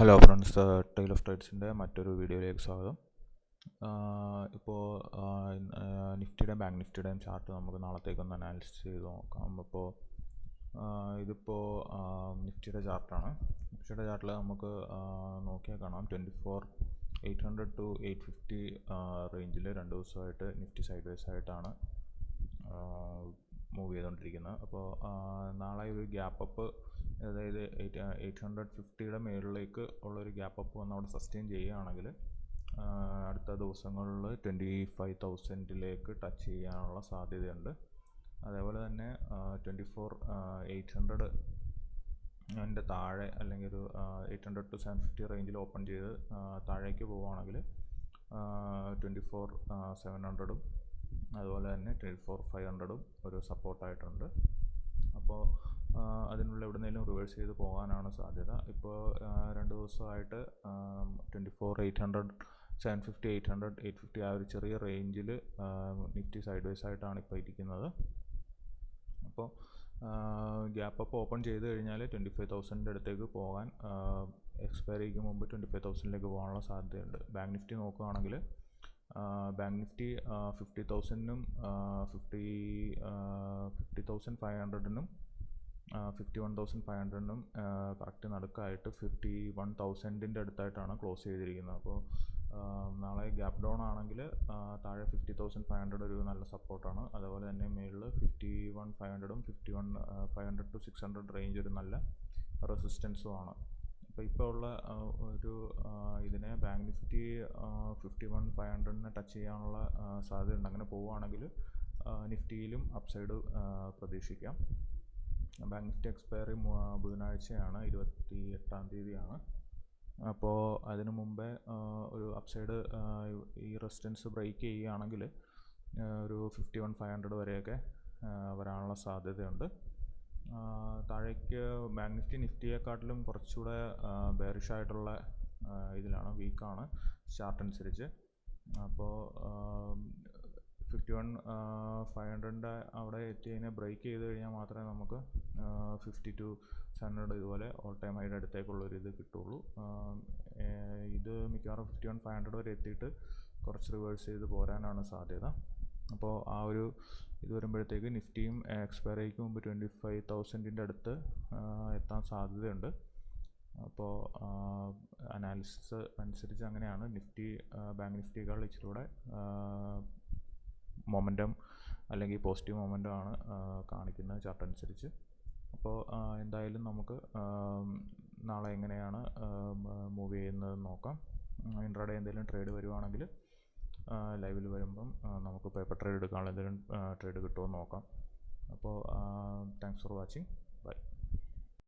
Hello friends, tale of ട്രേഡ്സിൻ്റെ മറ്റൊരു വീഡിയോയിലേക്ക് സ്വാഗതം. ഇപ്പോൾ നിഫ്റ്റിയുടെയും ബാങ്ക് നിഫ്റ്റിയുടെയും ചാർട്ട് നമുക്ക് നാളത്തേക്കൊന്ന് അനാലിസിസ് ചെയ്ത് നോക്കാം. അപ്പോൾ ഇതിപ്പോൾ നിഫ്റ്റിയുടെ ചാർട്ടാണ്. നിഫ്റ്റിയുടെ ചാർട്ടിൽ നമുക്ക് നോക്കിയാൽ കാണാം 24,800 to 850 റേഞ്ചിൽ 2 ദിവസമായിട്ട് നിഫ്റ്റി സൈഡ് വേസ് ആയിട്ടാണ് മൂവ് ചെയ്തുകൊണ്ടിരിക്കുന്നത്. അപ്പോൾ നാളെ ഒരു ഗ്യാപ്പ് അപ്പ്, അതായത് 850 മേളിലേക്ക് ഉള്ളൊരു ഗ്യാപ്പ് അപ്പ് വന്ന് അവിടെ സസ്റ്റെയിൻ ചെയ്യുകയാണെങ്കിൽ അടുത്ത ദിവസങ്ങളിൽ 25,000 ടച്ച് ചെയ്യാനുള്ള സാധ്യതയുണ്ട്. അതേപോലെ തന്നെ 24,800 അതിൻ്റെ താഴെ, അല്ലെങ്കിൽ ഒരു 800 to 750 റേഞ്ചിൽ ഓപ്പൺ ചെയ്ത് താഴേക്ക് പോവുകയാണെങ്കിൽ 24,700 അതുപോലെ തന്നെ 24,500 ഒരു സപ്പോർട്ടായിട്ടുണ്ട്. അപ്പോൾ അതിനുള്ള എവിടുന്നേലും റിവേഴ്സ് ചെയ്ത് പോകാനാണ് സാധ്യത. ഇപ്പോൾ 2 ദിവസമായിട്ട് 24,800, 750, 800, 850 ആ ഒരു ചെറിയ റേഞ്ചിൽ നിഫ്റ്റി സൈഡ് വേസ് ആയിട്ടാണ് ഇപ്പോൾ ഇരിക്കുന്നത്. അപ്പോൾ ഗ്യാപ്പ് അപ്പ് ഓപ്പൺ ചെയ്ത് കഴിഞ്ഞാൽ 25,000 അടുത്തേക്ക് പോകാൻ, എക്സ്പയറിക്ക് മുമ്പ് 25,000 പോകാനുള്ള സാധ്യതയുണ്ട്. ബാങ്ക് നിഫ്റ്റി നോക്കുകയാണെങ്കിൽ ബാങ്ക് നിഫ്റ്റി 50,000-നും 50,500-നും 51,500-നും കറക്റ്റ് നടുക്കായിട്ട് 51,000 അടുത്തായിട്ടാണ് ക്ലോസ് ചെയ്തിരിക്കുന്നത്. അപ്പോൾ നാളെ ഗ്യാപ്പ് ഡൗൺ ആണെങ്കിൽ താഴെ 50,500 ഒരു നല്ല സപ്പോർട്ടാണ്. അതുപോലെ തന്നെ മേളിൽ 51,500-ഉം 51,500 to 600 റേഞ്ച് ഒരു നല്ല റെസിസ്റ്റൻസും ആണ്. ഇപ്പോൾ ഉള്ള ഒരു ഇതിനെ ബാങ്ക് നിഫ്റ്റി 51,500-നെ ടച്ച് ചെയ്യാനുള്ള സാധ്യതയുണ്ട്. അങ്ങനെ പോവുകയാണെങ്കിൽ നിഫ്റ്റിയിലും അപ്സൈഡ് പ്രതീക്ഷിക്കാം. ബാങ്ക് നിഫ്റ്റി എക്സ്പയറി ബുധനാഴ്ചയാണ്, 28-ാം തീയതിയാണ്. അപ്പോൾ അതിനു മുമ്പേ ഒരു അപ്സൈഡ് ഈ റെസിസ്റ്റൻസ് ബ്രേക്ക് ചെയ്യുകയാണെങ്കിൽ ഒരു 51,500 വരെയൊക്കെ വരാനുള്ള സാധ്യതയുണ്ട്. താഴേക്ക് ബാങ്ക് നിഫ്റ്റി നിഫ്റ്റിയെക്കാട്ടിലും കുറച്ചുകൂടെ ബെയറിഷായിട്ടുള്ള ഇതിലാണ്, വീക്കാണ് ചാർട്ട് അനുസരിച്ച്. അപ്പോൾ 51,500-ൻ്റെ അവിടെ എത്തിയതിനെ ബ്രേക്ക് ചെയ്ത് കഴിഞ്ഞാൽ മാത്രമേ നമുക്ക് 52,700 ഇതുപോലെ ഓൾ ടൈം ഹൈയുടെ അടുത്തേക്കുള്ളൊരു ഇത് കിട്ടുള്ളൂ. ഇത് മിക്കവാറും 51,500 വരെ എത്തിയിട്ട് കുറച്ച് റിവേഴ്സ് ചെയ്ത് പോരാനാണ് സാധ്യത. അപ്പോൾ ആ ഒരു ഇത് വരുമ്പോഴത്തേക്ക് നിഫ്റ്റിയും എക്സ്പയറിക്ക് മുമ്പ് 25,000-ൻ്റെ അടുത്ത് എത്താൻ സാധ്യതയുണ്ട്. അപ്പോൾ അനാലിസിസ് അനുസരിച്ച് അങ്ങനെയാണ്. നിഫ്റ്റി ബാങ്ക് നിഫ്റ്റിയേക്കാൾ ഇച്ചിരി കൂടെ മൊമെൻറ്റം അല്ലെങ്കിൽ പോസിറ്റീവ് മൊമെൻറ്റം ആണ് കാണിക്കുന്നത് ചാർട്ട് അനുസരിച്ച്. അപ്പോൾ എന്തായാലും നമുക്ക് നാളെ എങ്ങനെയാണ് മൂവ് ചെയ്യുന്നതെന്ന് നോക്കാം. ഇൻട്രാഡേ എന്തെങ്കിലും ട്രേഡ് വരുവാണെങ്കിൽ ലൈവിൽ വരുമ്പം നമുക്ക് പേപ്പർ ട്രേഡ് എടുക്കാനുള്ള എന്തെങ്കിലും ട്രേഡ് കിട്ടുമോ എന്ന് നോക്കാം. അപ്പോൾ താങ്ക്സ് ഫോർ വാച്ചിങ്. ബൈ.